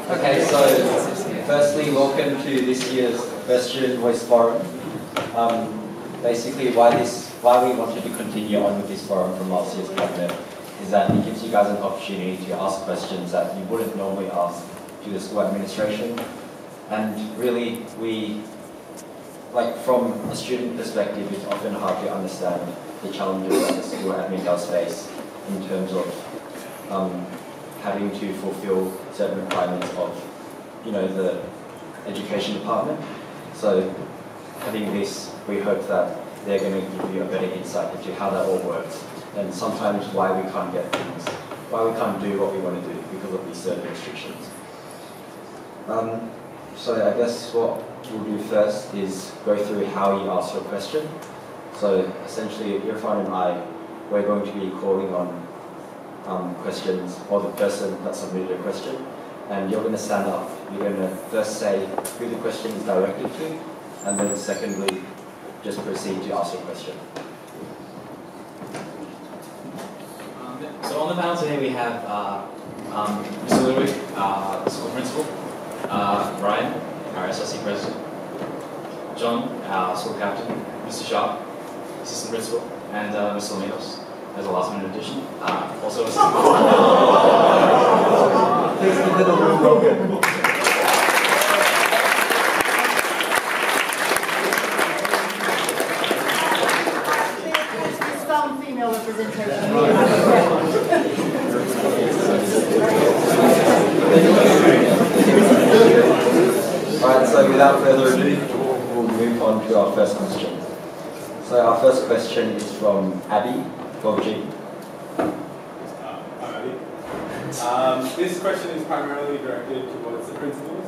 Okay, so firstly, welcome to this year's First Student Voice Forum. Basically, why we wanted to continue on with this forum from last year's cabinet is that it gives you guys an opportunity to ask questions that you wouldn't normally ask to the school administration. And really, from a student perspective, it's often hard to understand the challenges that the school admin does face in terms of having to fulfill certain requirements of, the education department. So having this, we hope that they're going to give you a better insight into how that all works, and sometimes why we can't get things, why we can't do what we want to do because of these certain restrictions. So I guess what we'll do first is go through how you ask your question. So essentially, Irfan and I, we're going to be calling on questions, or the person that submitted a question, and you're going to stand up. You're going to first say who the question is directed to, and then secondly, just proceed to ask your question. So on the panel today we have Mr. Ludwig, the school principal, Ryan, our SRC president, John, our school captain, Mr. Sharp, assistant principal, and Mr. Laminos as a last minute addition. Also assistant principal. Please give it a warm welcome. Some female representation. Alright, so without further ado, we'll move on to our first question. So our first question is from Abby Golgi. Hi, Abby. This question is primarily directed towards the principals.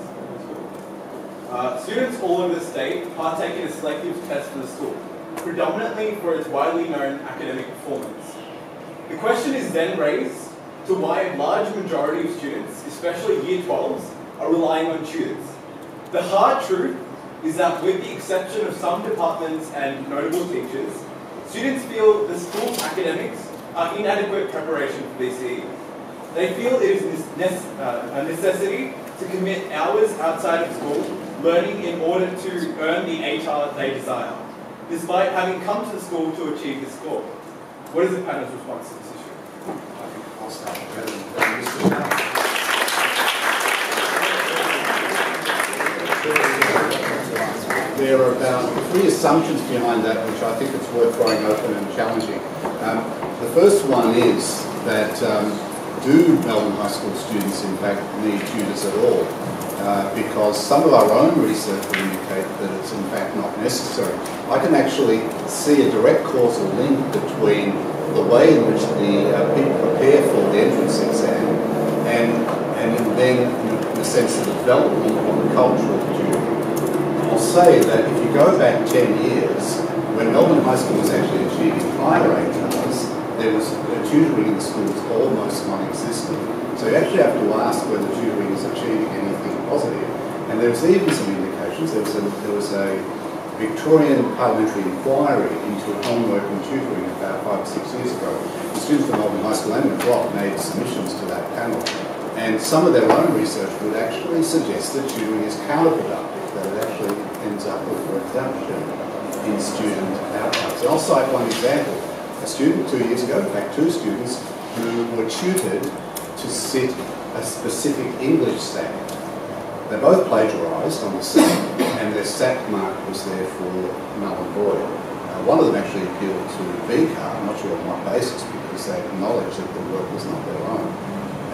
Students all over the state partake in a selective test for the school, predominantly for its widely known academic performance. The question is then raised to why a large majority of students, especially Year 12s, are relying on tutors. The hard truth is that with the exception of some departments and notable teachers, students feel the school's academics are inadequate preparation for BCE. They feel it is a necessity to commit hours outside of school learning in order to earn the HR they desire, despite having come to the school to achieve this goal. What is the panel's response to this issue? I think I'll start with Mr. Sharp. There are about 3 assumptions behind that, which I think it's worth throwing open and challenging. The first one is that do Melbourne High School students in fact need tutors at all? Because some of our own research will indicate that it's in fact not necessary. I can actually see a direct causal link between the way in which the people prepare for the entrance exam and then, in a sense, the development of the culture of tutoring. I'll say that if you go back 10 years, when Melbourne High School was actually achieving higher ATARs, there was tutoring in the schools almost non-existent. So you actually have to ask whether tutoring is achieving anything positive. And there's even some indications. There was a Victorian parliamentary inquiry into homework and tutoring about 5 or 6 years ago. The students from Melbourne High School and McGrath made submissions to that panel. And some of their own research would actually suggest that tutoring is counterproductive, that it actually ends up with a reduction in student outcomes. And I'll cite one example. A student 2 years ago, in fact 2 students, who were tutored to sit a specific English SAT. They both plagiarised on the SAT, and their SAT mark was there for null and void. One of them actually appealed to VCAR, I'm not sure on what basis, because they acknowledged that the work was not their own.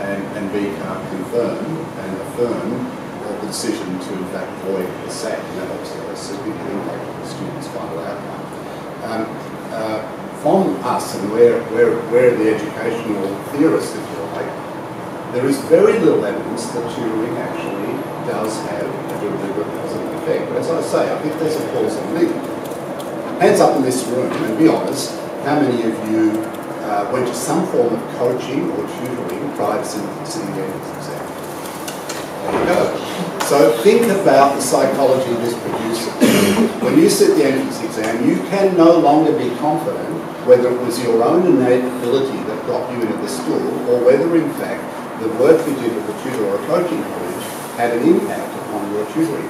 And VCAR confirmed and affirmed the decision to in fact void the SAT, and that obviously had a significant impact on the students' final outcome. From us, and we're the educational theorists, if you like, there is very little evidence that tutoring actually does have a deliberate positive effect. But as I say, I think there's a causal link. Hands up in this room, and be honest, how many of you went to some form of coaching or tutoring prior to sitting the entrance exam? There you go. So think about the psychology this produces. When you sit the entrance exam, you can no longer be confident whether it was your own innate ability that got you into the school, or whether in fact the work you did with a tutor or a coaching coach had an impact upon your tutoring.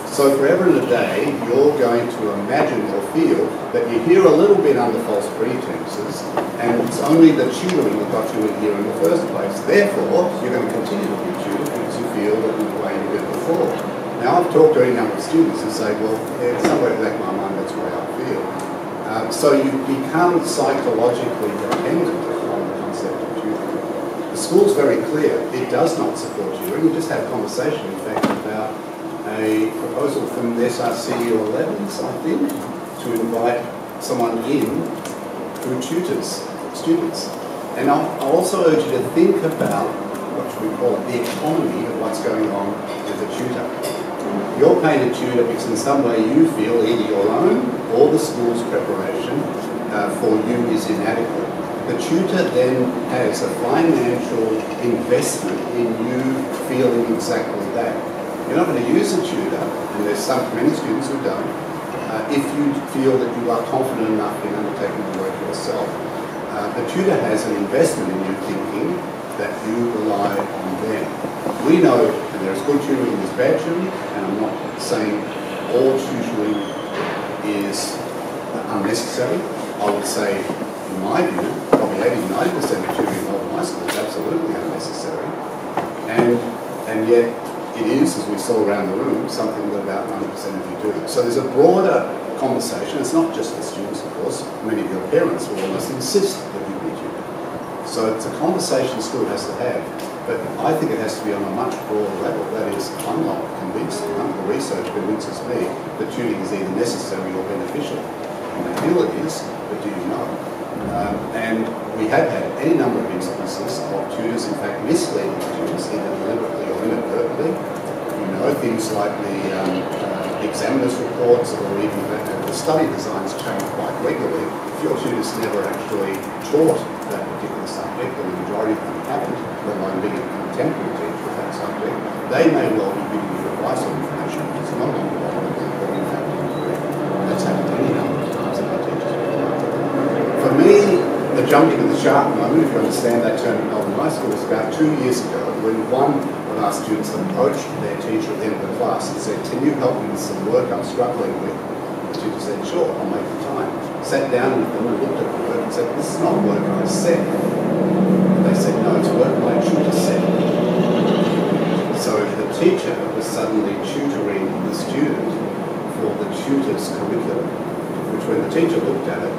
So forever and a day, you're going to imagine or feel that you're here a little bit under false pretenses, and it's only the tutoring that got you in here in the first place. Therefore, you're going to continue to be tutored because you feel that the way you did before. Now, I've talked to any number of students who say, well, yeah, somewhere in the back of my mind, that's the way I feel. So you become psychologically dependent on the concept of tutoring. The school's very clear. It does not support tutoring. We just had a conversation, in fact, about a proposal from the SRC or 11s, I think, to invite someone in who tutors students. And I'll also urge you to think about what should we call it, the economy of what's going on with the tutor. You're paying a tutor because in some way you feel either your own or the school's preparation for you is inadequate. The tutor then has a financial investment in you feeling exactly that. You're not going to use a tutor, and there's many students who don't, if you feel that you are confident enough in undertaking the work yourself. The tutor has an investment in you thinking that you rely on them. We know, and there's good tutoring and there's bad tutoring, and I'm not saying all tutoring is unnecessary. I would say, in my view, probably 80-90% of tutoring in Melbourne High School is absolutely unnecessary. And yet, it is, as we saw around the room, something that about 90% of you do. So there's a broader conversation. It's not just the students, of course. Many of your parents will almost insist that you be tutored. So it's a conversation the school has to have. But I think it has to be on a much broader level. That is, I'm not convinced, none of the research convinces me that tutoring is either necessary or beneficial. You may feel it is, but do you know? And we have had any number of instances of tutors, in fact, misleading students, either deliberately or inadvertently. You know, things like the examiners' reports or even the study designs change quite regularly. If your tutors never actually taught that particular subject, and the majority of them haven't, let alone being a contemporary teacher of that subject, they may well be giving you advice or information which is no longer relevant or in fact incorrect. That's happened any number of times in our teachers. For me, the jumping of the shark moment, if you understand that term in Melbourne High School, was about 2 years ago when one of our students approached their teacher at the end of the class and said, "Can you help me with some work I'm struggling with?" The teacher said, "Sure, I'll make the time." Sat down with them and looked at the work and said, "This is not work I said." And they said, "No, it's work my tutor said." So the teacher was suddenly tutoring the student for the tutor's curriculum, which when the teacher looked at it,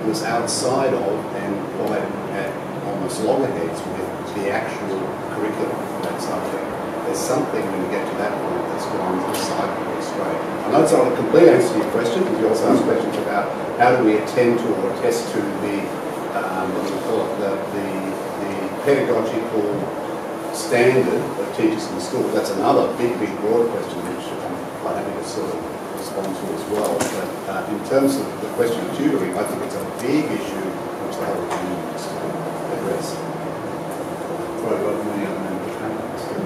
was outside of and quite at almost loggerheads with the actual curriculum of that subject. There's something when you get to that point that's gone sideways straight. I know it's not a complete answer to your question, because you also asked questions about how do we attend to or attest to the pedagogical standard of teachers in the school. That's another big, broad question which I'm quite happy to sort of respond to as well. But in terms of the question of tutoring, I think it's a big issue which the whole community needs to address. Probably got many other members of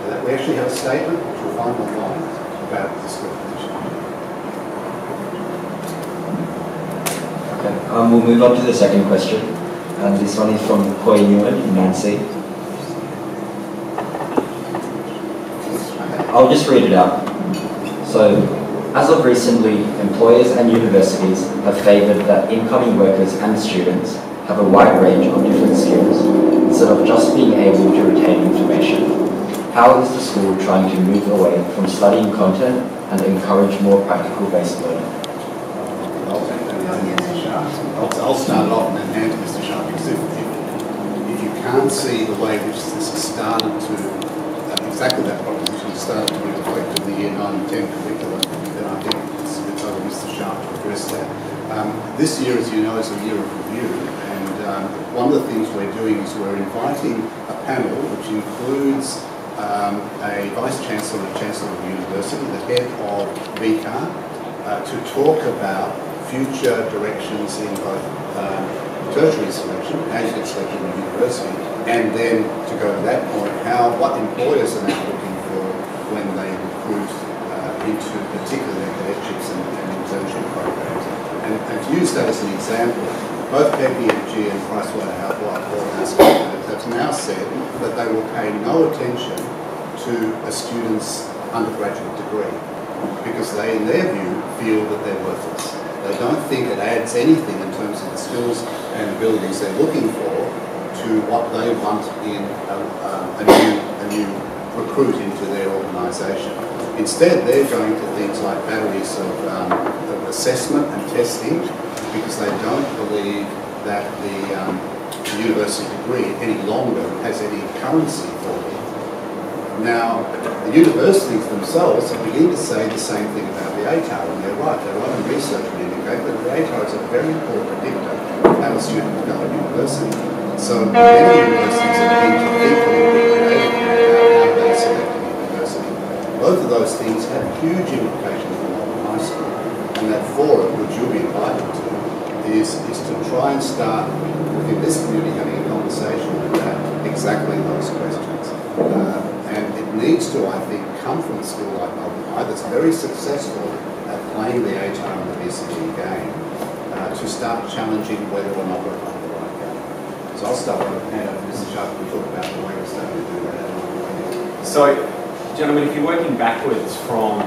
that. We actually have a statement which you'll find online about this position. Okay, we'll move on to the second question. And this one is from Koi Newman in Nancy. I'll just read it out. So, as of recently, employers and universities have favoured that incoming workers and students have a wide range of different skills instead of just being able to retain information. How is the school trying to move away from studying content and encourage more practical-based learning? I'll start off and then hand to Mr. Sharp, because if you can't see the way which this has started to, exactly that proposition started to be reflected in the year 9 and 10 curriculum, then I think it's over Mr. Sharp to address that. This year, as you know, is a year of review, and one of the things we're doing is we're inviting a panel which includes a Vice Chancellor and Chancellor of the University, the head of VCAR, to talk about future directions in both tertiary selection, how you get selected in the university, and then to go to that point, what employers are now looking for when they recruit into particularly their cadetships and internship programs. And to use that as an example, both KPMG and PricewaterhouseCoopers have now said that they will pay no attention to a student's undergraduate degree, because they, in their view, feel that they're worthless. They don't think it adds anything in terms of the skills and abilities they're looking for to what they want in a new recruit into their organisation. Instead, they're going to things like batteries of assessment and testing, because they don't believe that the university degree any longer has any currency for them. Now, the universities themselves are beginning to say the same thing about the ATAR, and they're right. Their own research would indicate that the ATAR is a very important predictor of how a student will go at university. So many universities are beginning to think a little bit creatively about how they select a university. Both of those things have huge implications for Melbourne High School, and that forum, which you'll be invited to, is to try and start within this community having a conversation about exactly those questions. And it needs to, I think, come from a school like Melbourne High that's very successful at playing the ATAR and the BCG game to start challenging whether or not we're playing the right game. So I'll start with a hand over to Mr. Sharp and talk about the way we're starting to do that. So, gentlemen, if you're working backwards from,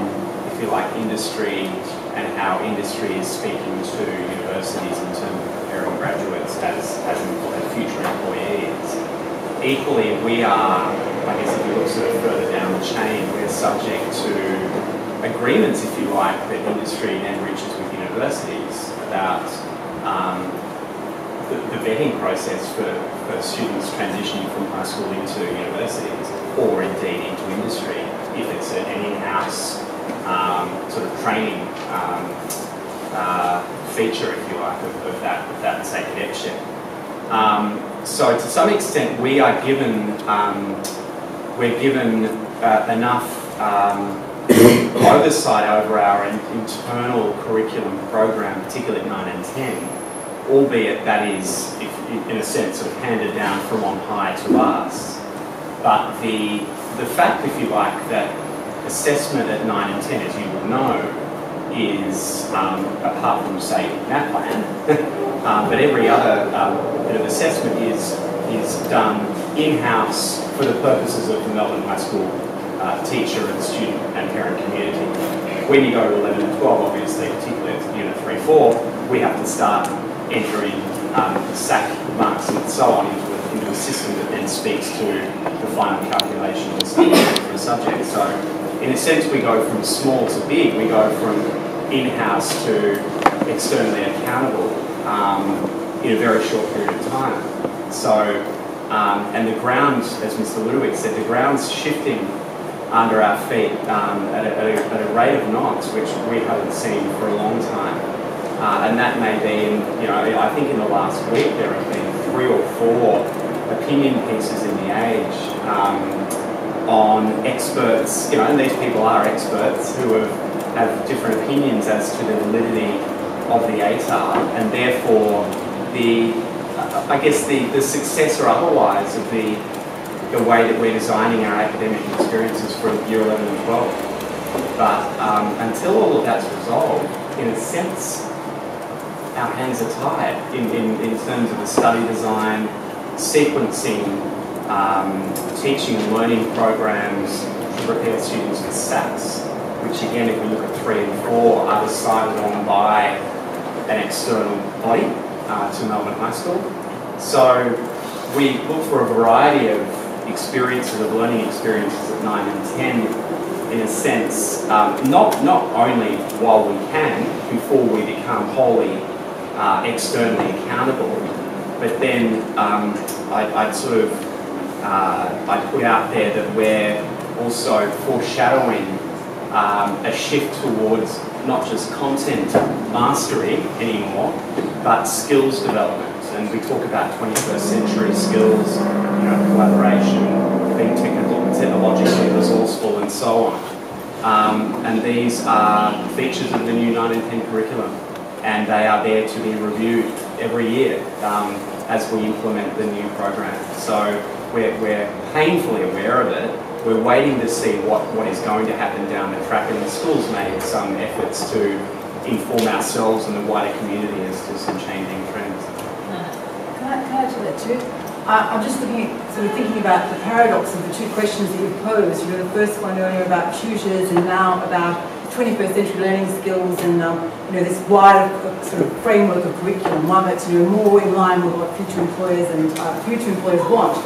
if you like, industry and how industry is speaking to universities in terms of preparing graduates as future employees, equally we are, I guess if you look sort of further down the chain, we're subject to agreements, if you like, that industry then reaches with universities about the vetting process for students transitioning from high school into universities, or indeed into industry, if it's an in-house sort of training feature, if you like, of that say, cadetship. So to some extent, we are given enough oversight over our internal curriculum program, particularly at 9 and 10, albeit that is, in a sense, sort of handed down from on high to us. But the fact, if you like, that assessment at 9 and 10, as you will know, is, apart from, say, NAPLAN, but every other bit of assessment is done in-house for the purposes of the Melbourne High School teacher and student and parent community. When you go to 11 and 12, obviously, particularly at Unit 3-4, we have to start entering SAC marks and so on into a system that then speaks to the final calculation of the subject. So, in a sense, we go from small to big. We go from in-house to externally accountable in a very short period of time. So, and the ground, as Mr. Ludovic said, the ground's shifting under our feet at a rate of knots which we haven't seen for a long time. And that may be, I think in the last week there have been 3 or 4 opinion pieces in the Age on experts, and these people are experts who have different opinions as to the validity of the ATAR, and therefore the success or otherwise of the way that we're designing our academic experiences for year 11 and 12. But until all of that's resolved, in a sense, our hands are tied in terms of the study design, sequencing, teaching and learning programs to prepare students for SATs, which again, if we look at 3 and 4, are decided on by an external body to Melbourne High School. So we look for a variety of experiences, of learning experiences at 9 and 10, in a sense, not only while we can, before we become wholly externally accountable, but then I'd put out there that we're also foreshadowing a shift towards not just content mastery anymore, but skills development. And we talk about 21st century skills, collaboration, being technologically resourceful, and so on. And these are features of the new 9 and 10 curriculum, and they are there to be reviewed every year as we implement the new program. So we're painfully aware of it. We're waiting to see what is going to happen down the track, and the school's made some efforts to inform ourselves and the wider community as to some changing trends. Can I add to that too? I'm just sort of thinking about the paradox of the two questions that you posed. You know, the first one earlier about tutors, and now about 21st century learning skills, and you know, this wider sort of framework of curriculum, one that's, you know, more in line with what future employers want.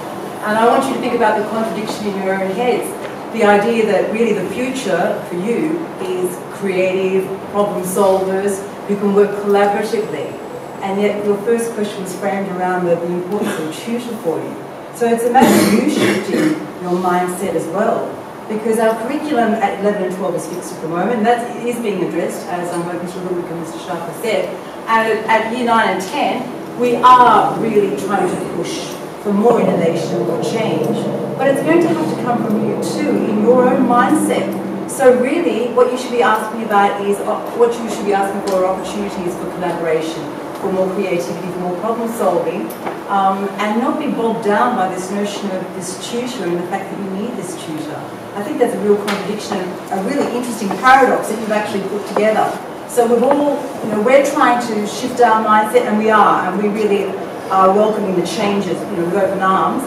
And I want you to think about the contradiction in your own heads. The idea that really the future for you is creative problem solvers who can work collaboratively. And yet your first question was framed around the importance of a tutor for you. So it's a matter of you shifting your mindset as well. Because our curriculum at 11 and 12 is fixed at the moment, and that is being addressed, as Mr. Rubik and Mr. Sharp have said. And at year 9 and 10, we are really trying to push for more innovation, more change. But it's going to have to come from you too, in your own mindset. So really, what you should be asking about is, what you should be asking for are opportunities for collaboration, for more creativity, for more problem solving, and not be bogged down by this notion of this tutor and the fact that you need this tutor. I think that's a real contradiction, a really interesting paradox that you've actually put together. So we've all, you know, we're trying to shift our mindset, and we are, and we really are welcoming the changes, you know, with open arms.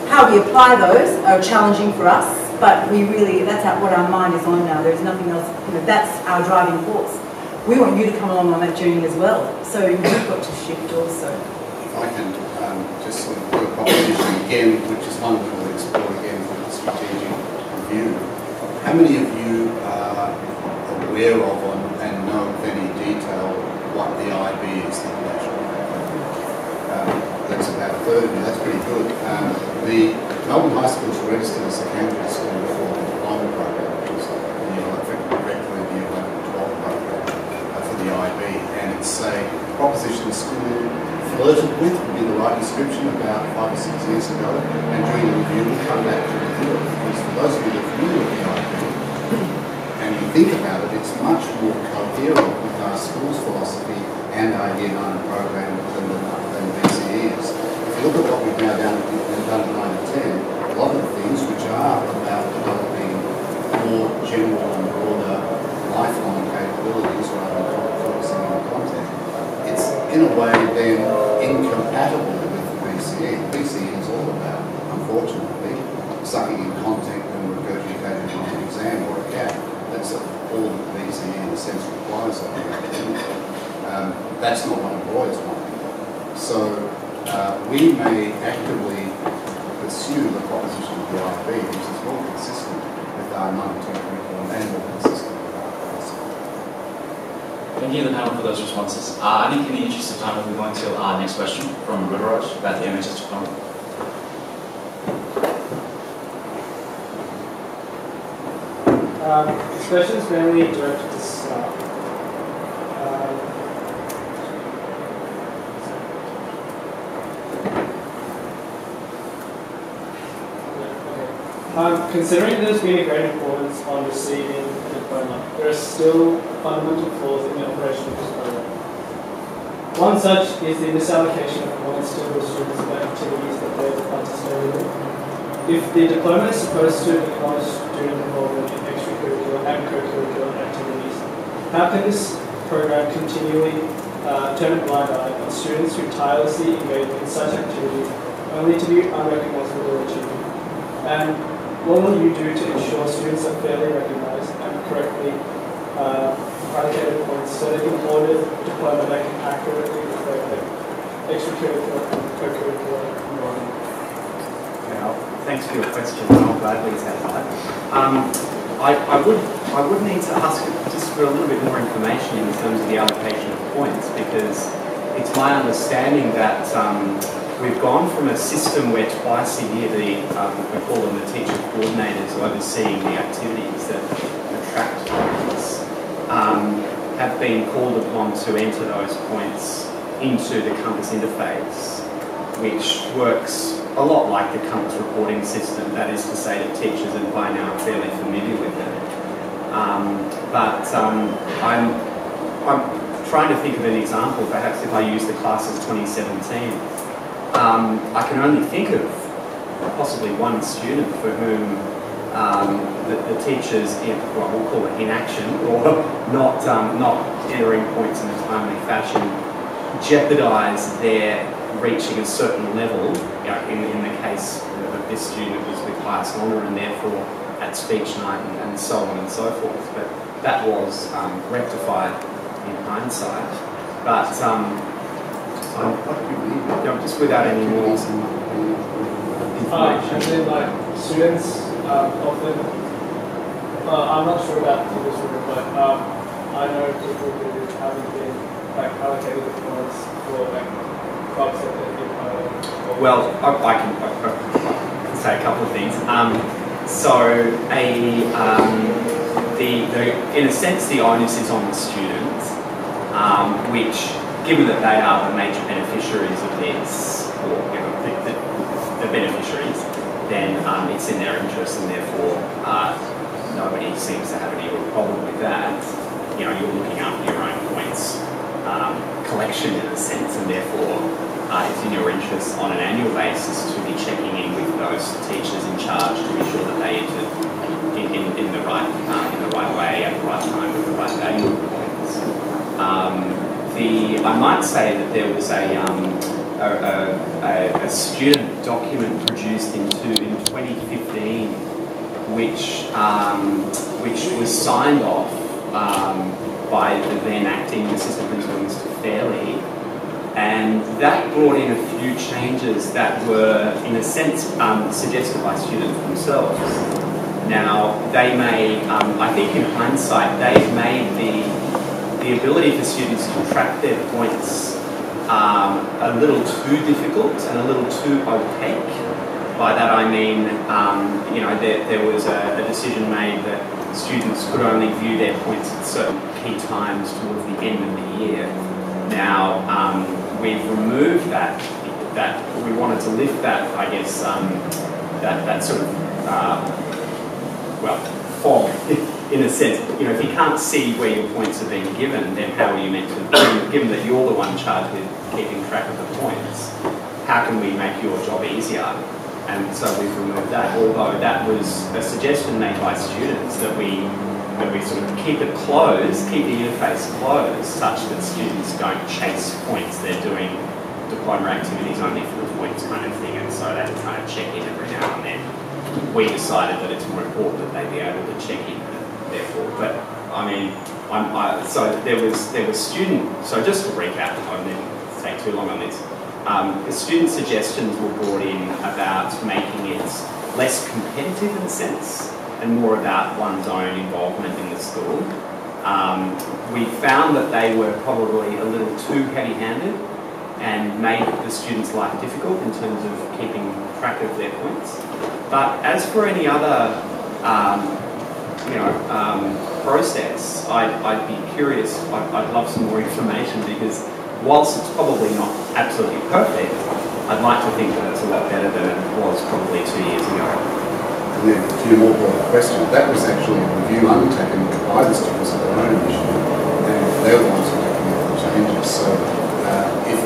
How we apply those are challenging for us, but we really, that's what our mind is on now. There's nothing else, you know, that's our driving force. We want you to come along on that journey as well. So you've got to shift also. If I can just sort of put a proposition again, which is one that we'll explore again from the strategic review. How many of you are aware of and know with any detail what the IB is, the National That's about a third of you. That's pretty good. The Melbourne High School is registered as a candidate school for the diploma program, which is the effectively the 112 program for the IB, and it's a proposition the school flirted with, would be the right description, about 5 or 6 years ago, and during the review we'll come back to review it, because for those of you that are familiar with the IB, and you think about it, it's much more coherent with our school's philosophy and our Year 9 program than BCE is. If you look at what we've now done at 9 and 10, a lot of the things which are about developing more general and broader lifelong capabilities rather than focusing on content, it's in a way then incompatible with the BCE. The BCE is all about, unfortunately, sucking in content and regurgitating in an exam or a CAT. That's all that the BCE in a sense requires of you. That's not what employers want. So we may actively pursue the proposition of the IB, which is more consistent with our 9 and 10 curriculum and more consistent with our philosophy. Thank you to the panel for those responses. I think in the interest of time, we'll be going to our next question from Rudraj about the MHS Film Crew. This question is mainly directed to staff. Considering there's been a great importance on receiving a diploma, there are still fundamental flaws in the operation of this program. One such is the misallocation of points to the students about activities that they have participated in. If the diploma is supposed to acknowledge student involvement in extracurricular and co-curricular activities, how can this program continually turn a blind eye on students who tirelessly engage in such activities only to be unrecognised for their achievement? And what will you do to ensure students are fairly recognised and correctly allocated points so they can award a diploma that can accurately reflect their extracurricular and co-curricular involvement? Thanks for your question. I'll gladly take that. I would need to ask just for a little bit more information in terms of the allocation of points, because it's my understanding that we've gone from a system where twice a year we call them the teacher coordinators overseeing the activities that attract points have been called upon to enter those points into the Compass interface, which works a lot like the Compass reporting system. That is to say that teachers are by now fairly familiar with it. I'm trying to think of an example. Perhaps if I use the class of 2017, I can only think of possibly one student for whom the teachers, well, we'll call it inaction, or not entering points in a timely fashion, jeopardise their reaching a certain level, you know, in the case of this student, it was with highest honour and therefore at speech night and so on and so forth. But that was rectified in hindsight. But just without any more information. And then like students often, I'm not sure about this room, but I know people who haven't been like allocated the points for like clubs that they've been part of. Well, I can say a couple of things. In a sense, the onus is on the student, which, given that they are the major beneficiaries of this, or you know, the beneficiaries, then it's in their interest, and therefore nobody seems to have any real problem with that. You know, you're looking after your own points collection in a sense, and therefore it's in your interest on an annual basis to be checking in with those teachers in charge to be sure that they entered in the right way at the right time with the right value of points. I might say that there was a student document produced in 2015, which was signed off by the then acting assistant principal, Mr. Fairley, and that brought in a few changes that were, in a sense, suggested by students themselves. Now, they may, I think in hindsight, they've made the ability for students to track their points a little too difficult and a little too opaque. By that I mean, you know, there was a decision made that students could only view their points at certain key times towards the end of the year. Now, we've removed that we wanted to lift that, I guess, that sort of, fog, in a sense. You know, if you can't see where your points are being given, then how are you meant to, given that you're the one charged with keeping track of the points, how can we make your job easier? And so we've removed that, although that was a suggestion made by students that we sort of keep it closed, keep the interface closed, such that students don't chase points. They're doing diploma activities only for the points kind of thing, and so they kind of check in every now and then. We decided that it's more important that they be able to check in, therefore. But I mean, so there was student. So just to recap, I didn't take too long on this. The student suggestions were brought in about making it less competitive in a sense, and more about one's own involvement in the school. We found that they were probably a little too heavy-handed and made the students' life difficult in terms of keeping track of their points. But as for any other, process, I'd be curious. I'd love some more information, because whilst it's probably not absolutely perfect, I'd like to think that it's a lot better than it was probably 2 years ago. And then to your more broader question, that was actually a review undertaken by the students of their own initiative, and they're the ones who are making the changes. So as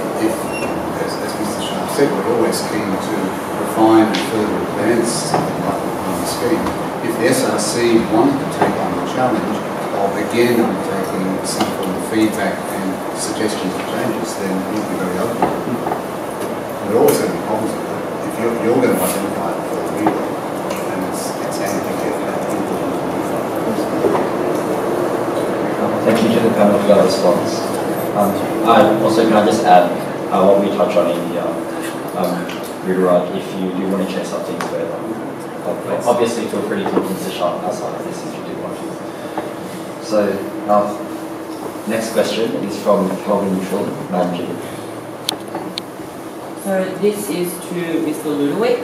Mr. Sharp said, we're always keen to refine and further advance something like the Palmer scheme. If the SRC wanted to take on the challenge of again undertaking some form of feedback and suggestions of changes, then we'll be very open. There are always going to be problems with it. If you're going to identify it before we will, then it's handy to get that input. Thank you to the panel for that response. Can I just add what we touched on in the read-aloud, if you do want to check something further. Obviously, feel free to look into Sharp outside of this if you do want to. So, next question is from Kelvin Neutral, Manager. So this is to Mr. Ludowick.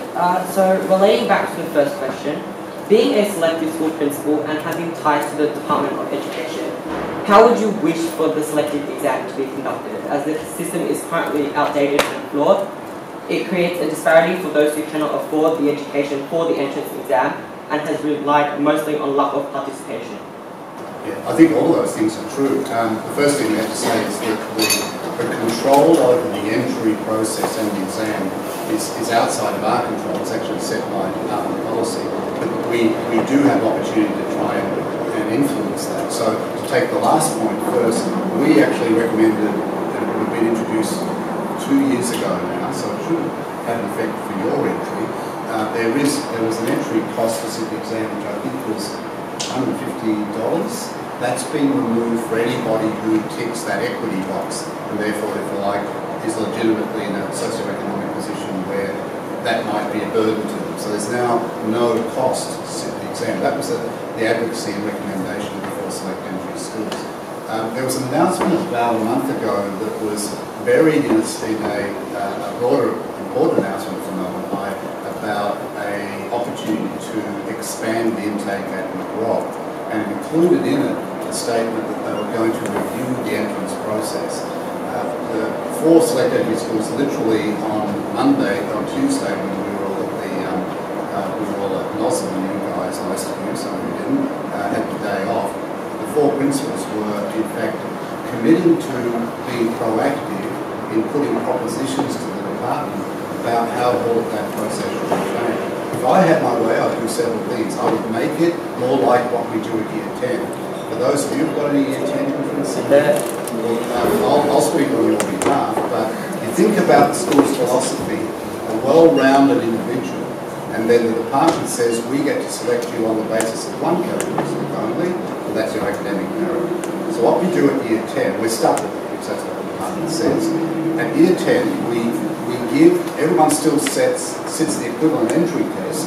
So relating back to the first question, being a selective school principal and having ties to the Department of Education, how would you wish for the selective exam to be conducted? As the system is currently outdated and flawed, it creates a disparity for those who cannot afford the education for the entrance exam and has relied mostly on luck of participation. Yeah, I think all of those things are true. The first thing we have to say is that the control over the entry process and the exam is outside of our control. It's actually set by department policy. But we do have opportunity to try and influence that. So to take the last point first, we actually recommended, and it would have been introduced 2 years ago now, so it shouldn't have an effect for your entry. There was an entry cost for the exam, which I think was $150. That's been removed for anybody who ticks that equity box, and therefore, if you like, is legitimately in a socioeconomic position where that might be a burden to them. So there's now no cost to sit the exam. That was the advocacy and recommendation before select entry schools. There was an announcement about a month ago that was buried in a broader, important announcement from Melbourne High about an opportunity to expand the intake at McGraw, and it included in it a statement that they were going to review the entrance process. The 4 select entry schools, literally on Tuesday, when we were all at Blossom, and you guys, most of you, some of you didn't, had the day off. The 4 principals were, in fact, committing to being proactive in putting propositions to the department about how all of that process should be changed. If I had my way, I'd do several things. I would make it more like what we do at Year 10. For those of you who've got any Year 10 influence in there, I'll speak on your behalf, but you think about the school's philosophy, a well-rounded individual, and then the department says we get to select you on the basis of one characteristic only, well, that's your academic merit. So what we do at Year 10, we're stuck with it, because that's what the department says. At Year 10, we give, everyone still sits the equivalent entry test,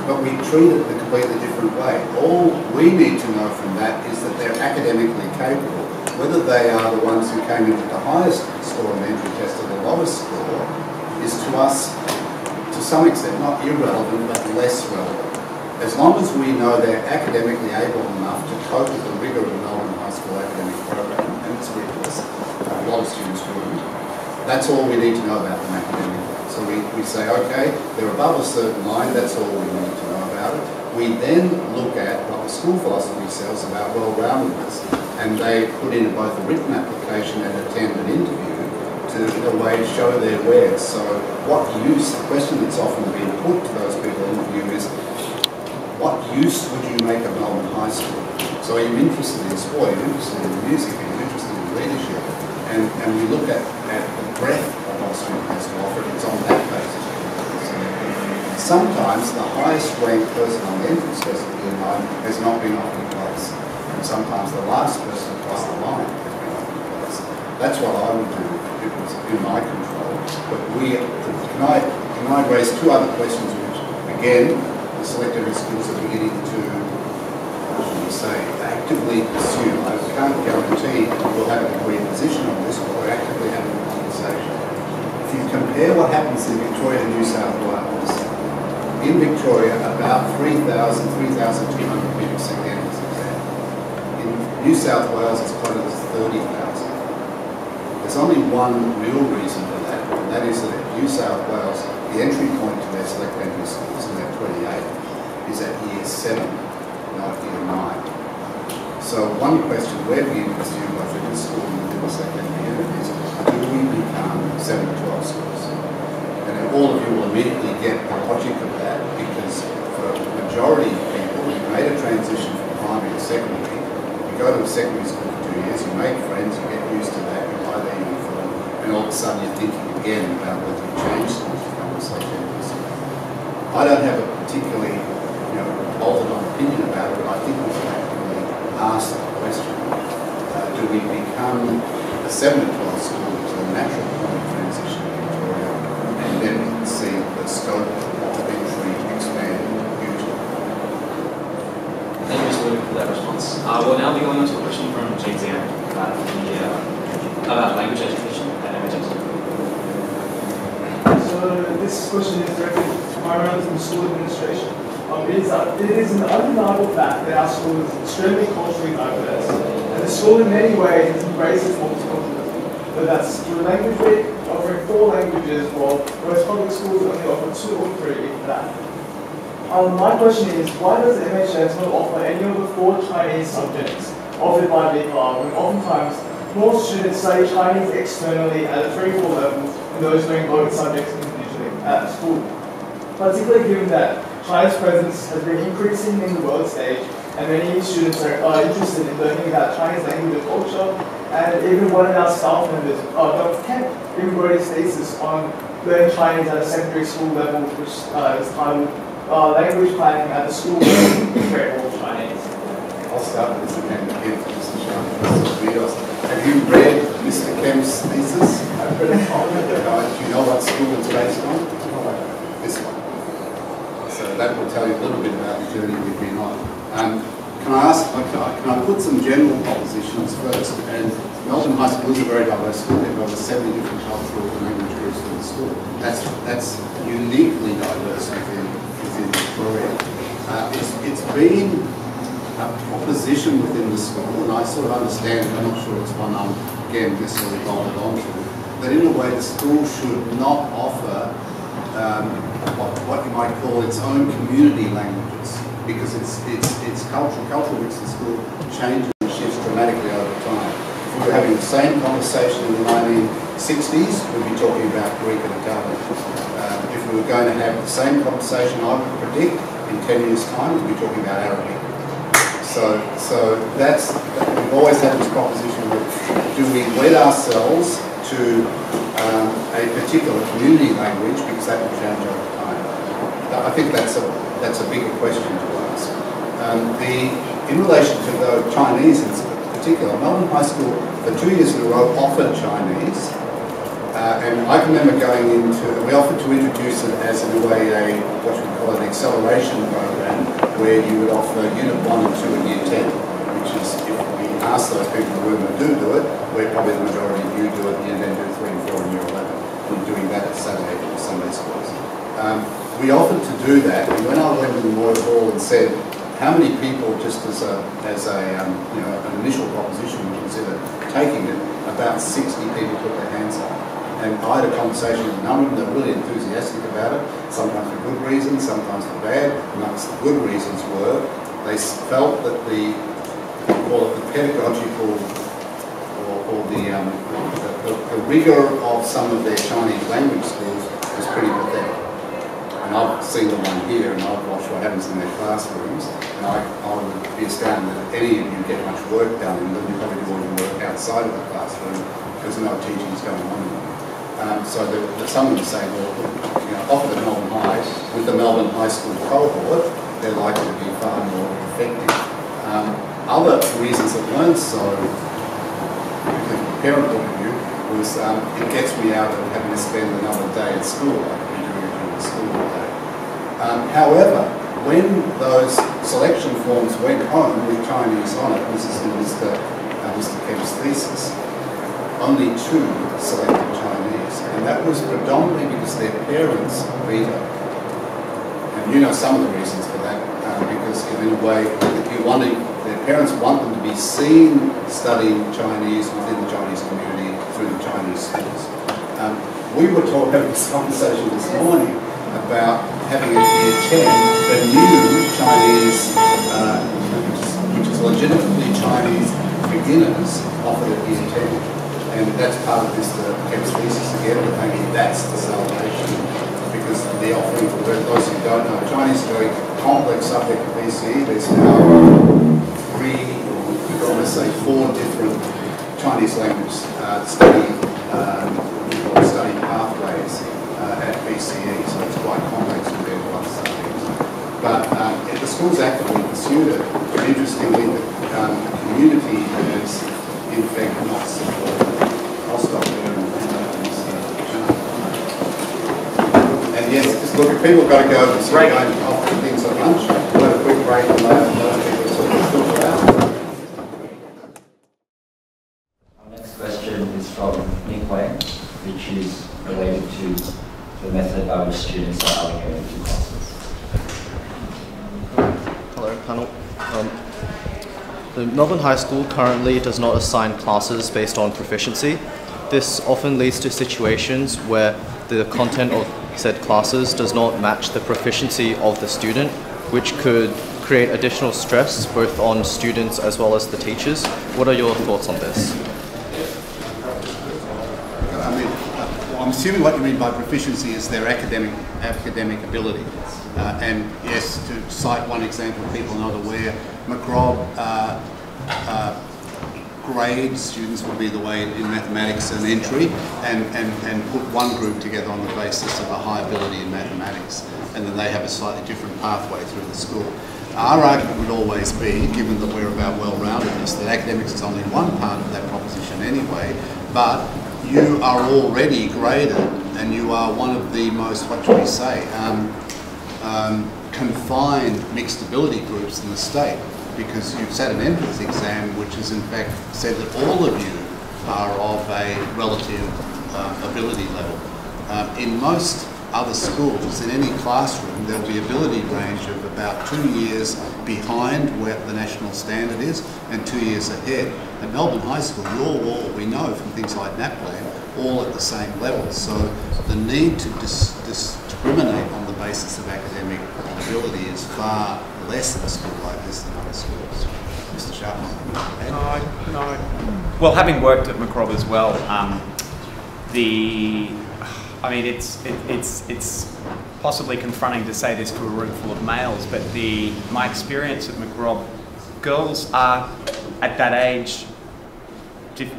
but we treat it in a completely different way. All we need to know from that is that they're academically capable. Whether they are the ones who came in with the highest score on the entry test or the lowest score is to us, to some extent, not irrelevant, but less relevant. As long as we know they're academically able enough to cope with the rigour of the Melbourne High School academic program, and it's rigorous, a lot of students wouldn't, that's all we need to know about them academically. So we say, okay, they're above a certain line, that's all we need to know about it. We then look at what the school philosophy says about well-roundedness, and they put in both a written application and attend an interview to, in a way, show their wares. So what use, the question that's often been put to those people in interview is, what use would you make of Melbourne High School? So are you interested in sport, are you interested in music, are you interested in leadership? And we look at the breadth of what a student has to offer, it's on that basis. Sometimes the highest ranked person on the entrance test of Year 9 has not been offered a place. And sometimes the last person across the line has been offered a place. That's what I would do if it was in my control. But can I raise 2 other questions which, again, the select entry schools are beginning to, actively pursue. I can't guarantee we'll have a degree position on this, but we're actively having a conversation. If you compare what happens in Victoria and New South Wales, in Victoria, about 3,200 people sit the entrance exam. In New South Wales, it's quoted as 30,000. There's only one real reason for that, and that is that in New South Wales, the entry point to their select entry schools, and they're 28, is at Year 7, not Year 9. So one question we're being pursued both in this school and within the second year is, do we become 7 to 12 schools? And all of you will immediately get the logic of that, because for the majority of people, you made a transition from primary to secondary. You go to a secondary school for 2 years, you make friends, you get used to that, you buy their uniform, and all of a sudden you're thinking again about whether you change schools to become a secondary school. I don't have a particularly bolted on opinion about it, but I think we should actively ask the question, do we become a 7 to 12 school, which is a natural point of transition in Victoria, and then we can see the scope of entry expand hugely. Thank you, Mr. Wood, for that response. We'll now be going on to a question from James Young about language education at MHS. So this question is directed primarily to the school administration. It is an undeniable fact that our school is extremely culturally diverse, and the school in many ways embraces multiculturalism. Whether that's through language week, offering 4 languages, while most public schools only offer 2 or 3, if that. My question is, why does MHS not offer any of the 4 Chinese subjects offered by VCLAR, when oftentimes more students study Chinese externally at a 3-4 levels than those doing both subjects individually at school? Particularly given that China's presence has been increasing in the world stage, and many students are interested in learning about Chinese language and culture, And even one of our staff members, Dr. Kemp, even wrote his thesis on learning Chinese at a secondary school level, which is titled Language Planning at the School Level to Create All Chinese. I'll start with Mr. Kemp again for Mr. Sharp. Have you read Mr. Kemp's thesis? I've read it all. Do you know what school it's based on? This one. So that will tell you a little bit about the journey we've been on. Can I put some general propositions first? And Melbourne High School is a very diverse school. They've got over 70 different cultural and language groups in the school. That's uniquely diverse within Victoria. It's been a proposition within the school, and I sort of understand, I'm not sure it's one I'm, again, necessarily bolted onto, that in a way the school should not offer what you might call its own community languages, because its cultural mix in the school changes and shifts dramatically over time. If we were having the same conversation in the 1960s, we'd be talking about Greek and Italian. If we were going to have the same conversation, I would predict, in 10 years' time, we'd be talking about Arabic. So we've always had this proposition of, do we wed ourselves to a particular community language because that will change over time? I think that's a bigger question to ask. In relation to the Chinese in particular, Melbourne High School for 2 years in a row offered Chinese, and I can remember going into, we offered to introduce it as in a way what you would call an acceleration program, where you would offer Unit 1 and 2 in Year 10, which is, if we ask those people in the room who do it, we're probably the majority of you do it, and then do 3 and 4 in Year 11. We're doing that at Saturday or Sunday schools. We offered to do that, and when I went to the Moy Hall and said, how many people, just as an initial proposition, would consider taking it, about 60 people put their hands up. And I had a conversation with a number of them that were really enthusiastic about it, sometimes for good reasons, sometimes for bad. Amongst the good reasons were, they felt that the pedagogical or the rigor of some of their Chinese language schools was pretty pathetic. And I've seen the one here, and I've watched what happens in their classrooms, and I would be astounded that any of you get much work done in them. You probably do all your work outside of the classroom because no teaching is going on in them. So some of them say, well, offer the Melbourne High, with the Melbourne High School cohort, they're likely to be far more effective. Other reasons that weren't so, from a parent point of view, was it gets me out of having to spend another day at school, like we do during the school day. However, when those selection forms went home with Chinese on it, this is in Mr. Kemp's thesis, only 2 selected Chinese, and that was predominantly because their parents vetoed. And you know some of the reasons for that, because in a way, their parents want them to be seen studying Chinese within the Chinese community through the Chinese schools. We were having this conversation this morning about having at Year 10 the new Chinese, which is legitimately Chinese beginners offered at Year 10. And that's part of this Kemp's thesis again, but maybe that's the salvation, because the offering for those who don't know, Chinese is a very complex subject of BCE. There's now 4 different Chinese language study pathways at BCE, so it's quite complex compared to other subjects. But the school's actively pursued it, and interestingly, the community has in fact not supported. I'll stop there and yes, just look, if people have got to go, so we're going off to things at lunch, we'll have a quick break and those people sort of filter out. Our next question is from Nick Wang, which is related to the method by which students are allocated to classes. Hello, panel. The Melbourne High School currently does not assign classes based on proficiency. This often leads to situations where the content of said classes does not match the proficiency of the student, which could create additional stress both on students as well as the teachers. What are your thoughts on this? I'm assuming what you mean by proficiency is their academic ability. And yes, to cite one example, people are not aware, McRobb grade students would be the way in mathematics and entry, and put one group together on the basis of a high ability in mathematics, and then they have a slightly different pathway through the school. Our argument would always be, given that we're about well-roundedness, that academics is only one part of that proposition anyway, but you are already graded, and you are one of the most, what should we say, confined mixed ability groups in the state, because you've sat an entrance exam which has in fact said that all of you are of a relative ability level. In most other schools, in any classroom, there'll be ability range of about 2 years behind where the national standard is and 2 years ahead. At Melbourne High School, you're all, we know from things like NAPLAN, all at the same level. So the need to discriminate on the basis of academic ability is far less in a school like this than other schools. Mr. Sharpman? No. Well, having worked at Macrob as well, it's possibly confronting to say this to a room full of males, but my experience at Macrob, girls are at that age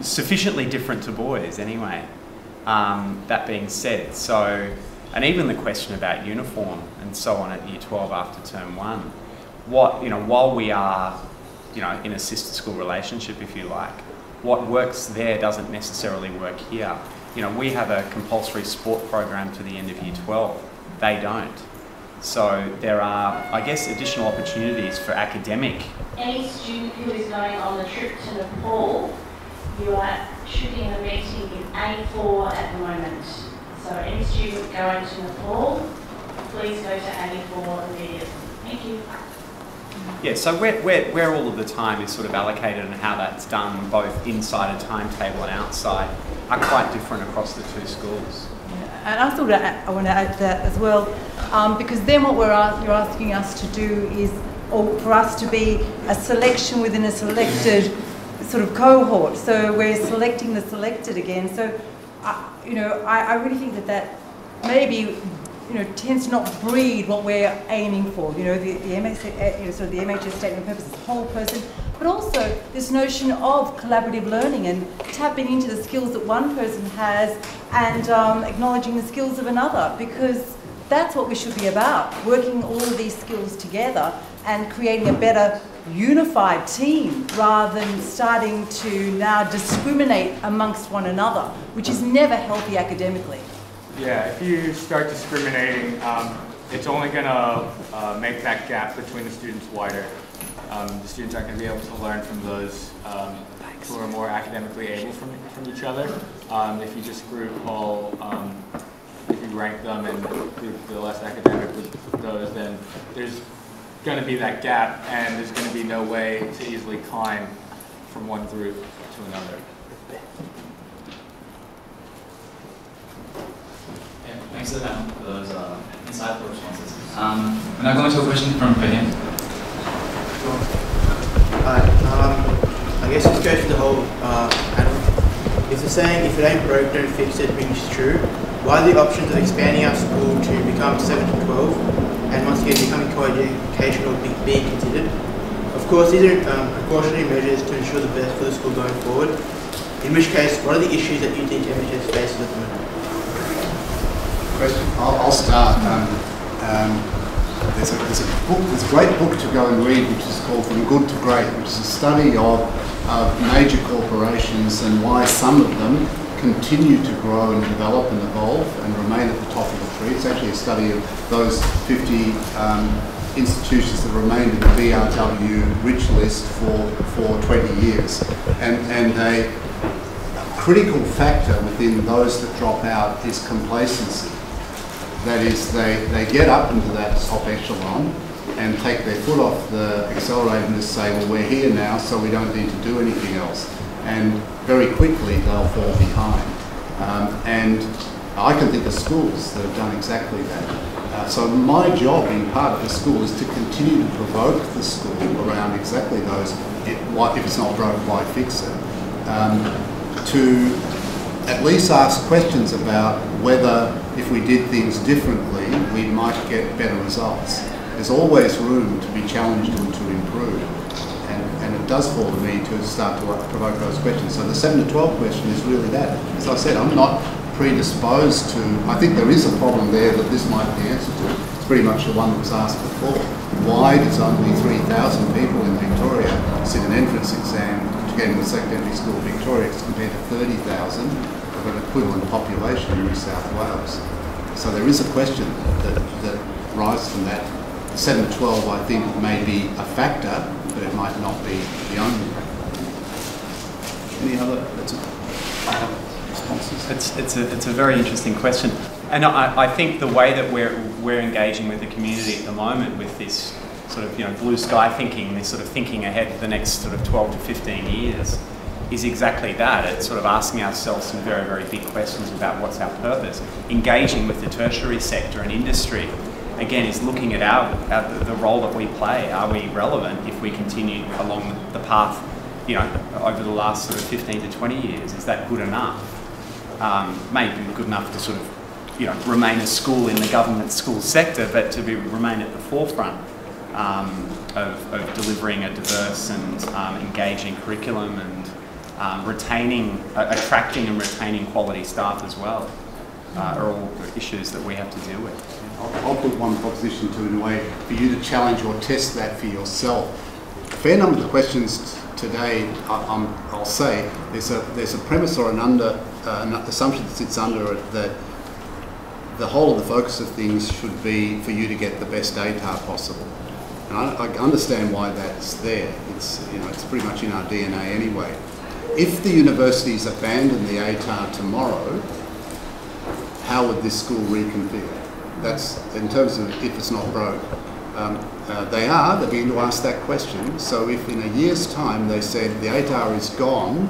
sufficiently different to boys anyway. That being said, and even the question about uniform and so on at Year 12 after Term 1, while we are, in a sister school relationship, if you like, what works there doesn't necessarily work here. We have a compulsory sport program to the end of Year 12. They don't. So there are, I guess, additional opportunities for academic. Any student who is going on the trip to Nepal, should be in a meeting in A4 at the moment. So any student going to Nepal, please go to A4 immediately. Thank you. Yeah, so where all of the time is sort of allocated and how that's done, both inside a timetable and outside, are quite different across the two schools. And I thought I want to add to that as well, because then what you're asking us to do is, or for us to be a selection within a selected sort of cohort. So we're selecting the selected again. So, I really think that maybe, tends to not breed what we're aiming for. The MHS statement of purpose is whole person, but also this notion of collaborative learning and tapping into the skills that one person has and acknowledging the skills of another, because that's what we should be about, working all of these skills together and creating a better unified team rather than starting to now discriminate amongst one another, which is never healthy academically. Yeah, if you start discriminating, it's only going to make that gap between the students wider. The students aren't going to be able to learn from those who are more academically able from each other. If you just group all, if you rank them and group the less academic with those, then there's going to be that gap, and there's going to be no way to easily climb from one group to another. Thanks for those insightful responses. We're now going to a question from Fahim. Hi. I guess this goes to the whole panel. Is the saying, if it ain't broke, don't fix it, rings true? Why are the options of expanding our school to become 7 to 12 and once again becoming co-educational being considered? Of course, these are precautionary measures to ensure the best for the school going forward. In which case, what are the issues that you think MHS faces at the moment? I'll start. There's a great book to go and read which is called From Good to Great, which is a study of major corporations and why some of them continue to grow and develop and evolve and remain at the top of the tree. It's actually a study of those 50 institutions that remained in the BRW rich list for 20 years. And a critical factor within those that drop out is complacency. That is, they get up into that top echelon and take their foot off the accelerator and just say, well, we're here now, so we don't need to do anything else. And very quickly they'll fall behind. And I can think of schools that have done exactly that. So my job, being part of the school, is to continue to provoke the school around exactly those, if it's not broke, why fix it? To at least ask questions about whether, if we did things differently, we might get better results. There's always room to be challenged and to improve. And it does fall to me to start to provoke those questions. So the 7 to 12 question is really that. As I said, I'm not predisposed to, I think there is a problem there that this might be the answer to. It's pretty much the one that was asked before. Why does only 3,000 people in Victoria sit an entrance exam to get into secondary school in Victoria compared to 30,000 of an equivalent population in New South Wales? So there is a question that rises from that. 7 to 12, I think, may be a factor, but it might not be the only factor. Any other responses? It's a very interesting question, and I think the way that we're engaging with the community at the moment with this sort of blue sky thinking, this sort of thinking ahead for the next sort of 12 to 15 years, is exactly that. It's sort of asking ourselves some very, very big questions about what's our purpose. Engaging with the tertiary sector and industry, again, is looking at the role that we play. Are we relevant if we continue along the path, over the last sort of 15 to 20 years? Is that good enough? Maybe good enough to sort of, remain a school in the government school sector, but to remain at the forefront of delivering a diverse and engaging curriculum and attracting and retaining quality staff as well, are all issues that we have to deal with. I'll put one proposition to, in a way, for you to challenge or test that for yourself. A fair number of the questions today, I'll say, there's a premise or an assumption that sits under it that the whole of the focus of things should be for you to get the best ATAR possible. And I understand why that's there. It's pretty much in our DNA anyway. If the universities abandon the ATAR tomorrow, how would this school reconfigure? That's in terms of if it's not broke. They're beginning to ask that question. So if in a year's time they said the ATAR is gone,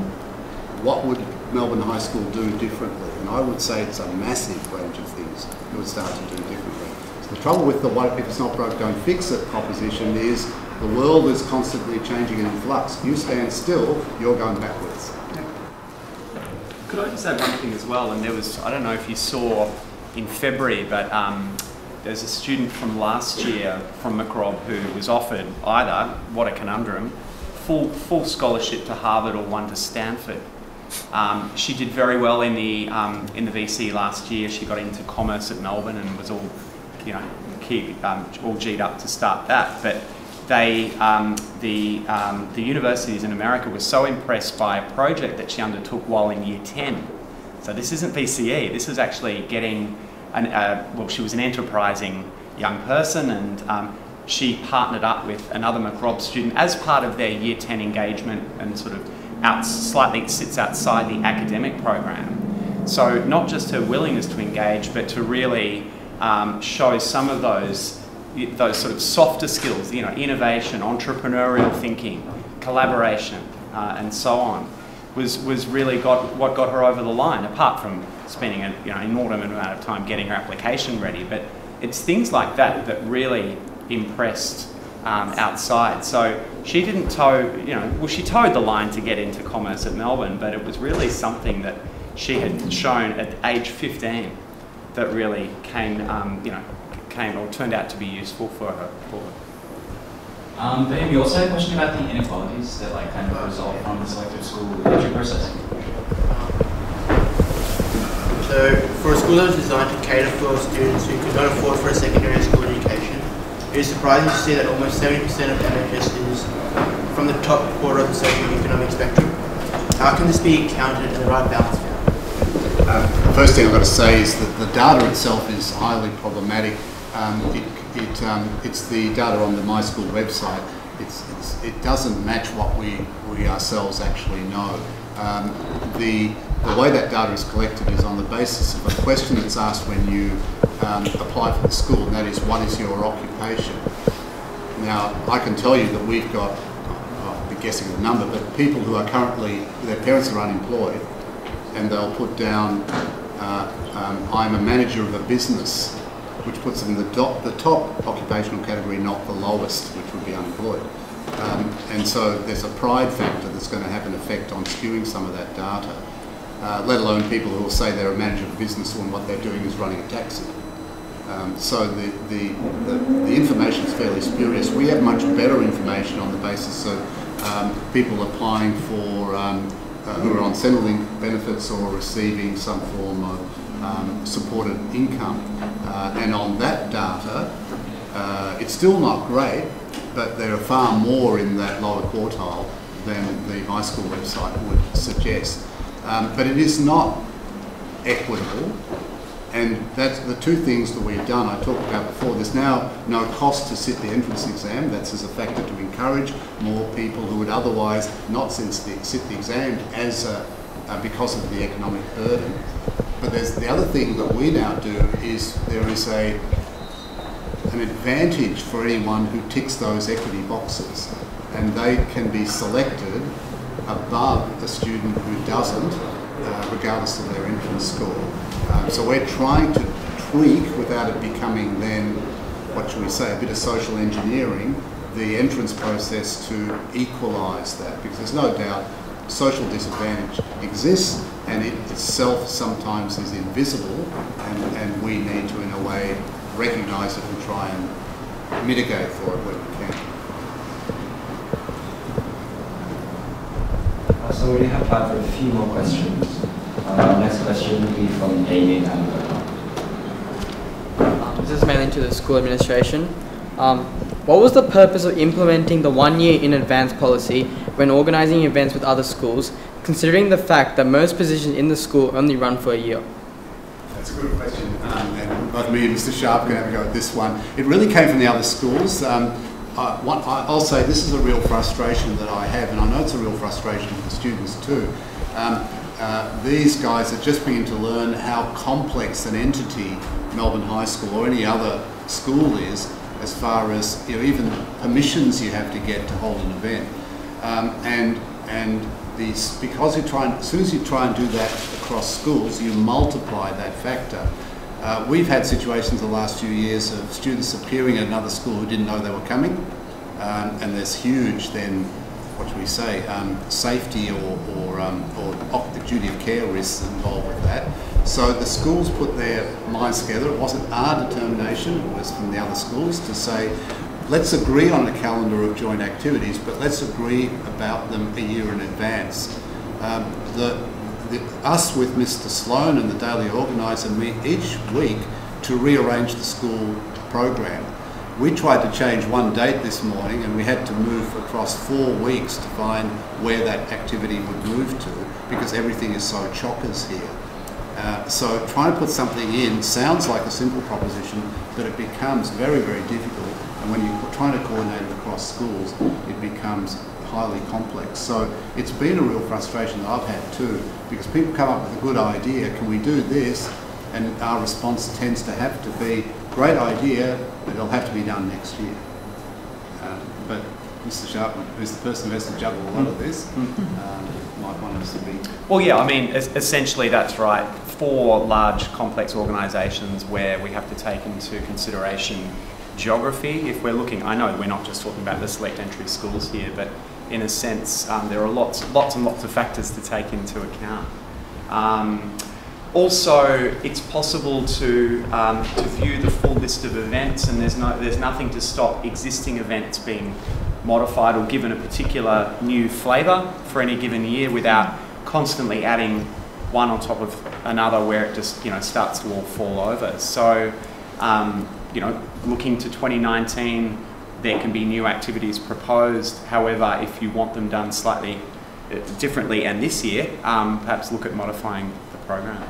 what would Melbourne High School do differently? And I would say it's a massive range of things it would start to do differently. So the trouble with the if it's not broke, don't fix it proposition is the world is constantly changing and in flux. You stand still, you're going backwards. Could I just add one thing as well? And there was, I don't know if you saw in February, but there's a student from last year from Macrob who was offered either, what a conundrum, full scholarship to Harvard or one to Stanford. She did very well in the VC last year. She got into commerce at Melbourne and was all, all G'd up to start that. But they, the universities in America were so impressed by a project that she undertook while in year 10. So this isn't VCE. This is actually getting, she was an enterprising young person, and she partnered up with another Macrob student as part of their year 10 engagement, and sort of slightly sits outside the academic program. So not just her willingness to engage, but to really show some of those sort of softer skills, innovation, entrepreneurial thinking, collaboration, and so on, was really what got her over the line, apart from spending an inordinate amount of time getting her application ready. But it's things like that that really impressed outside. So she didn't she towed the line to get into commerce at Melbourne, but it was really something that she had shown at age 15 that really turned out to be useful for her. But we also had a question about the inequalities that kind of result from the selective school entry process. So, for a school that was designed to cater for students who could not afford for a secondary school education, it is surprising to see that almost 70% of MHS is from the top quarter of the socio-economic spectrum. How can this be counted and the right balance found? The first thing I've got to say is that the data itself is highly problematic. It's the data on the My School website. It doesn't match what we ourselves actually know. The way that data is collected is on the basis of a question that's asked when you apply for the school, and that is, what is your occupation? Now, I can tell you that we've got, I'll be guessing the number, but people who are currently, their parents are unemployed, and they'll put down, I'm a manager of a business, which puts them in the top occupational category, not the lowest, which would be unemployed. And so there's a pride factor that's going to have an effect on skewing some of that data, let alone people who will say they're a manager of a business when what they're doing is running a taxi. So the information is fairly spurious. We have much better information on the basis of people applying for who are on Centrelink benefits or receiving some form of supported income. And on that data, it's still not great, but there are far more in that lower quartile than the high school website would suggest. But it is not equitable, and that's the two things that we've done. I talked about before. There's now no cost to sit the entrance exam. That's as a factor to encourage more people who would otherwise not sit the exam as because of the economic burden. But there's the other thing that we now do is there is an advantage for anyone who ticks those equity boxes, and they can be selected above a student who doesn't, regardless of their entrance score. So we're trying to tweak, without it becoming then, what should we say, a bit of social engineering, the entrance process to equalise that, because there's no doubt social disadvantage exists, and it itself sometimes is invisible, and we need to, in a way, recognise it and try and mitigate for it where we can. So we have time for a few more questions. Next question will be from Amy and Amber. This is mainly to the school administration. What was the purpose of implementing the 1 year in advance policy when organising events with other schools, considering the fact that most positions in the school only run for a year? That's a good question, and both me and Mr. Sharp can have a go at this one. It really came from the other schools. I'll say this is a real frustration that I have, and I know it's a real frustration for the students too. These guys are just beginning to learn how complex an entity Melbourne High School or any other school is, as far as even permissions you have to get to hold an event. Because as soon as you try and do that across schools, you multiply that factor. We've had situations the last few years of students appearing at another school who didn't know they were coming, and there's huge then, what should we say, safety or the duty of care risks involved with that. So the schools put their minds together. It wasn't our determination, it was from the other schools to say, let's agree on a calendar of joint activities, but let's agree about them a year in advance. Us with Mr. Sloan and the daily organiser meet each week to rearrange the school program. We tried to change one date this morning, and we had to move across 4 weeks to find where that activity would move to, because everything is so chockers here. So trying to put something in sounds like a simple proposition, but it becomes very, very difficult. And when you're trying to coordinate it across schools, it becomes highly complex. So it's been a real frustration that I've had too, because people come up with a good idea, can we do this? And our response tends to have to be, great idea, but it'll have to be done next year. But Mr. Sharpman, who's the person who has to juggle a lot of this, might want us to be... Well, yeah, I mean, essentially that's right. For large, complex organisations where we have to take into consideration geography, if we're looking, I know we're not just talking about the select entry schools here, but in a sense, there are lots and lots of factors to take into account. Also, it's possible to view the full list of events, and there's nothing to stop existing events being modified or given a particular new flavour for any given year without constantly adding one on top of another where it just starts to all fall over. So, looking to 2019, there can be new activities proposed. However, if you want them done slightly differently and this year, perhaps look at modifying the program.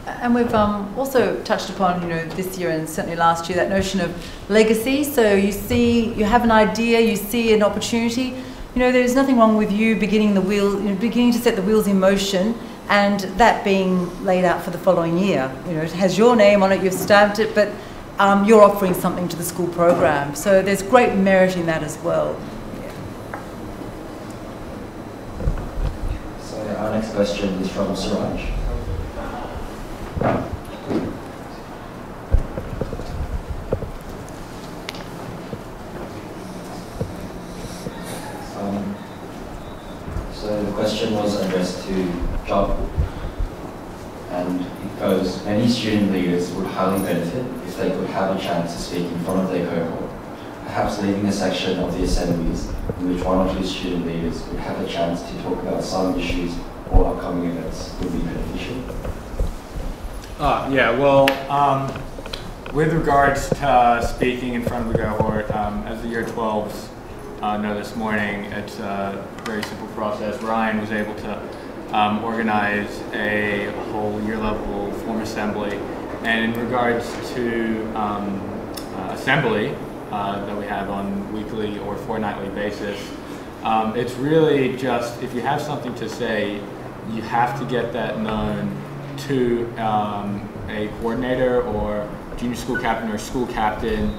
And we've also touched upon, this year and certainly last year, that notion of legacy. So you have an idea, you see an opportunity. There's nothing wrong with you beginning to set the wheels in motion, and that being laid out for the following year. It has your name on it, you've stamped it, but you're offering something to the school program. So there's great merit in that as well. So our next question is from Suraj. So the question was addressed to John, and it goes, many student leaders would highly benefit if they could have a chance to speak in front of their cohort, perhaps leaving a section of the assemblies in which one or two student leaders would have a chance to talk about some issues or upcoming events would be beneficial? Yeah, well, with regards to speaking in front of the cohort, as the Year 12s know this morning, it's a very simple process. Ryan was able to organize a whole year-level form assembly, and in regards to assembly that we have on weekly or fortnightly basis, it's really just, if you have something to say, you have to get that known to a coordinator or junior school captain or school captain,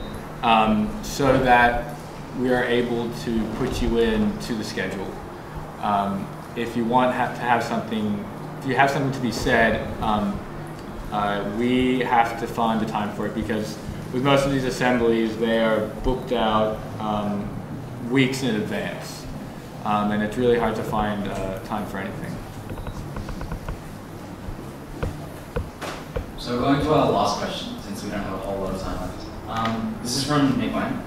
so that we are able to put you into the schedule. If you want to have something, if you have something to be said, we have to find the time for it, because with most of these assemblies, they are booked out weeks in advance, and it's really hard to find time for anything. So going to our last question, since we don't have a whole lot of time left. This is from Nick Wayne,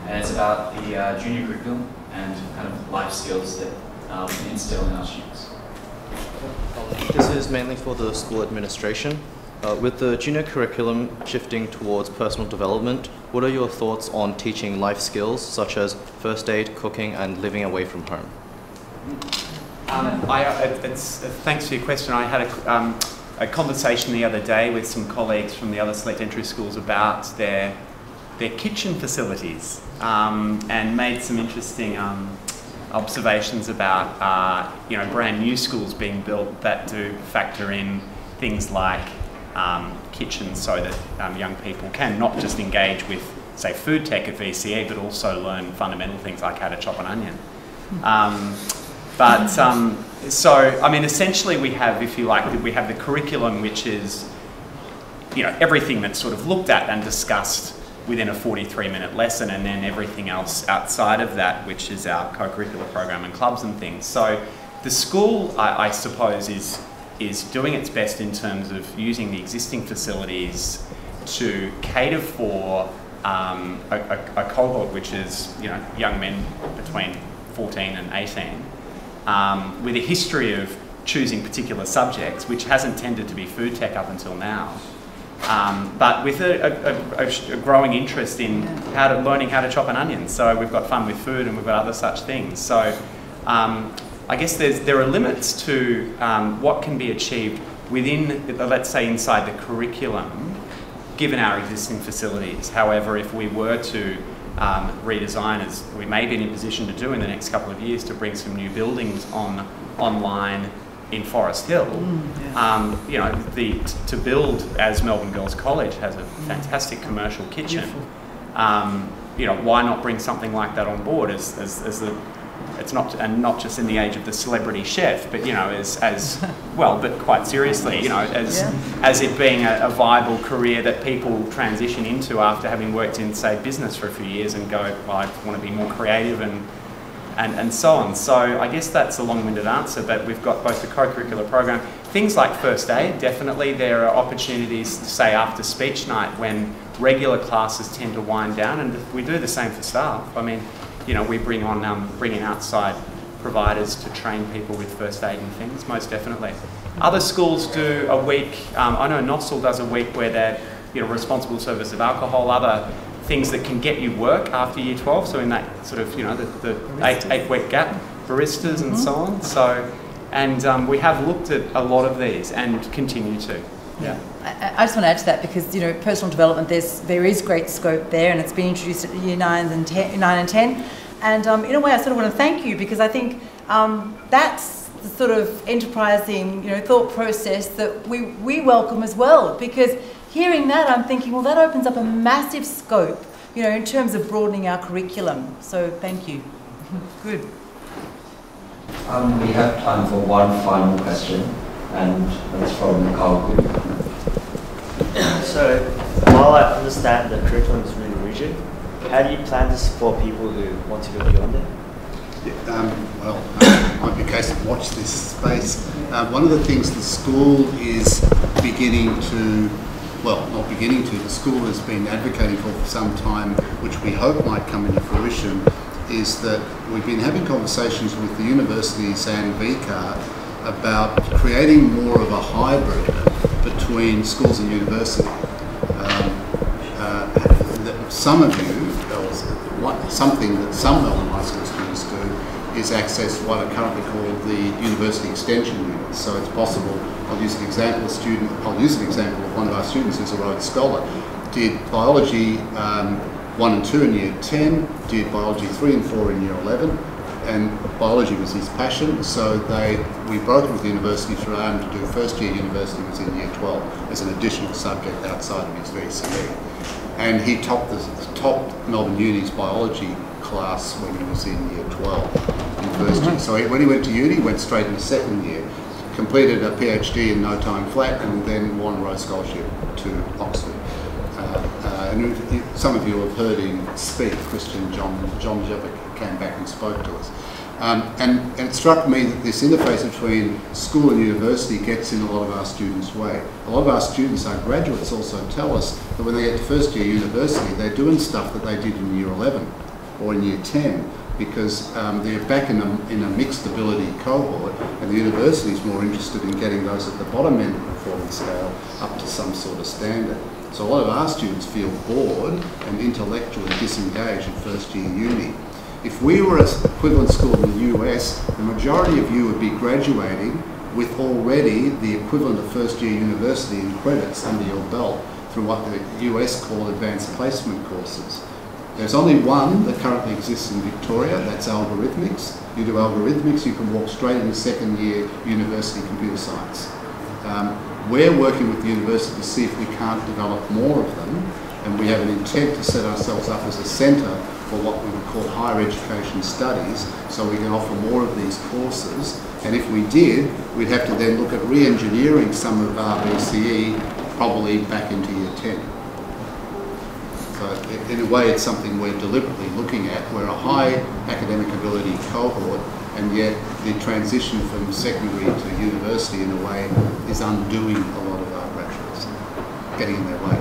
and it's about the junior curriculum and kind of life skills that we instill in our students. This is mainly for the school administration. With the junior curriculum shifting towards personal development, what are your thoughts on teaching life skills such as first aid, cooking, and living away from home? Thanks for your question. I had a conversation the other day with some colleagues from the other select entry schools about their kitchen facilities, and made some interesting observations about brand new schools being built that do factor in things like kitchens, so that young people can not just engage with, say, food tech at VCE, but also learn fundamental things like how to chop an onion. So, I mean, essentially we have, if you like, we have the curriculum, which is, everything that's sort of looked at and discussed within a 43-minute lesson, and then everything else outside of that, which is our co-curricular program and clubs and things. So the school, I suppose, is doing its best in terms of using the existing facilities to cater for a cohort which is, young men between 14 and 18, with a history of choosing particular subjects, which hasn't tended to be food tech up until now. But with a growing interest in learning how to chop an onion. So we've got fun with food and we've got other such things. So I guess there are limits to what can be achieved within, let's say, inside the curriculum, given our existing facilities. However, if we were to redesign, as we may be in a position to do in the next couple of years, to bring some new buildings online in Forest Hill, to build, as Melbourne Girls College has a fantastic commercial kitchen, why not bring something like that on board as it's not just in the age of the celebrity chef, but as well, but quite seriously, as it being a viable career that people transition into after having worked in, say, business for a few years and go, well, I want to be more creative and so on. So I guess that's a long-winded answer, but we've got both the co-curricular program, things like first aid. Definitely there are opportunities, say, after speech night when regular classes tend to wind down, and we do the same for staff. I mean, we bring in outside providers to train people with first aid and things, most definitely. Other schools do a week, I know Nossal does a week where they're responsible service of alcohol, other things that can get you work after year 12, so in that sort of, the 8-week gap, baristas and so on. So, and we have looked at a lot of these and continue to. Yeah. I just want to add to that because, personal development, there is great scope there, and it's been introduced at year 9 and 10. And in a way, I sort of want to thank you, because I think that's the sort of enterprising, thought process that we welcome as well. Because hearing that, I'm thinking, well, that opens up a massive scope, in terms of broadening our curriculum. So thank you. Good. We have time for one final question, and that's from Carl Good. So, while I understand the curriculum is really rigid, how do you plan to support people who want to go beyond it? It might be a case of watch this space. One of the things the school is beginning to well, not beginning to, the school has been advocating for some time, which we hope might come into fruition, is that we've been having conversations with the universities and VCAR about creating more of a hybrid between schools and university. Some of you, something that some Melbourne High School students do, is access what are currently called the university extension units. So it's possible, I'll use an example of one of our students who's a Rhodes Scholar, did biology 1 and 2 in year 10, did biology 3 and 4 in year 11, and biology was his passion, so we brokered with the university to allow him to do first year university was in year 12 as an additional subject outside of his VCE. And he topped Melbourne Uni's biology class when he was in year 12 in first year. So when he went to uni, he went straight into second year, completed a PhD in no time flat, and then won a Rhodes Scholarship to Oxford. And some of you have heard him speak. Christian John Jevick came back and spoke to us. And it struck me that this interface between school and university gets in a lot of our students' way. A lot of our students, our graduates, also tell us that when they get to first year university, they're doing stuff that they did in year 11 or in year 10 because they're back in a mixed ability cohort, and the university is more interested in getting those at the bottom end of the performance scale up to some sort of standard. So a lot of our students feel bored and intellectually disengaged in first year uni. If we were an equivalent school in the US, the majority of you would be graduating with already the equivalent of first year university in credits under your belt through what the US call advanced placement courses. There's only one that currently exists in Victoria, that's algorithmics. You do algorithmics, you can walk straight into second year university computer science. We're working with the university to see if we can't develop more of them, and we have an intent to set ourselves up as a centre for what we would call higher education studies, so we can offer more of these courses. And if we did, we'd have to then look at re-engineering some of our VCE probably back into year 10. So in a way, it's something we're deliberately looking at. We're a high academic ability cohort, and yet the transition from secondary to university in a way is undoing a lot of our graduates, getting in their way.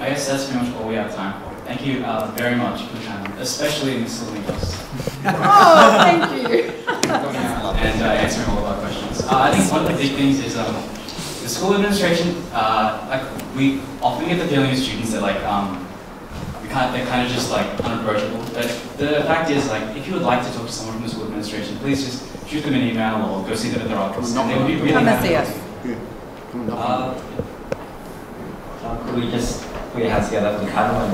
I guess that's pretty much all we have time for. Thank you very much for time, especially Ms. Lillian. Oh, thank you. Coming out and answering all of our questions. I think one of the big things is the school administration. We often get the feeling of students that they're kind of just unapproachable. But the fact is, if you would like to talk to someone from the school administration, please just shoot them an email or go see them at their office. And they would be really happy. Could we just put your hands together for the panel and